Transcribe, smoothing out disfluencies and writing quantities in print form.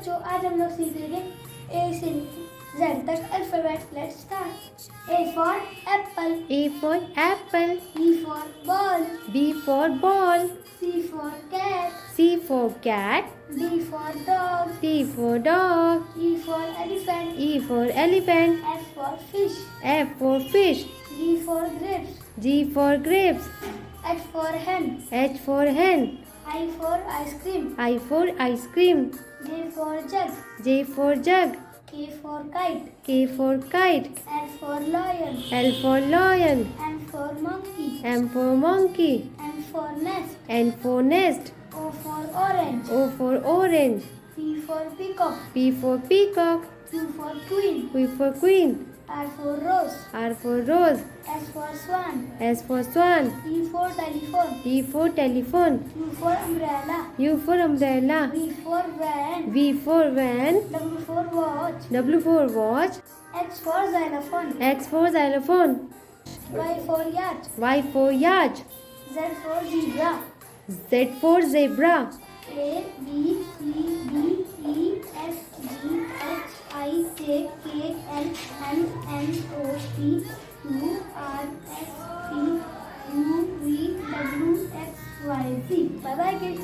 बच्चों आज हम लोग सीखेंगे ए से Z तक alphabets. Let's start. A for apple. A for apple. B for ball. B for ball. C for cat. C for cat. D for dog. D for dog. E for elephant. E for elephant. F for fish. F for fish. G for grapes. G for grapes. H for hen. H for hen. I for ice cream. I for ice cream. J for jug. J for jug. K for kite. K for kite. L for lion. L for lion. M for monkey. M for monkey. N for nest. N for nest. O for orange. O for orange. P for peacock. P for peacock. Q for queen. Q for queen. R for rose. R for rose. S for swan. S for swan. T for telephone. T for telephone. U for umbrella. U for umbrella. V for van. V for van. W for watch. W for watch. X for xylophone. X for xylophone. Y for yacht. Y for yacht. Z for zebra. Z for zebra. A B C D E F G H I J K L M N O P Q R S T U V W X Y Z. Bye bye kids.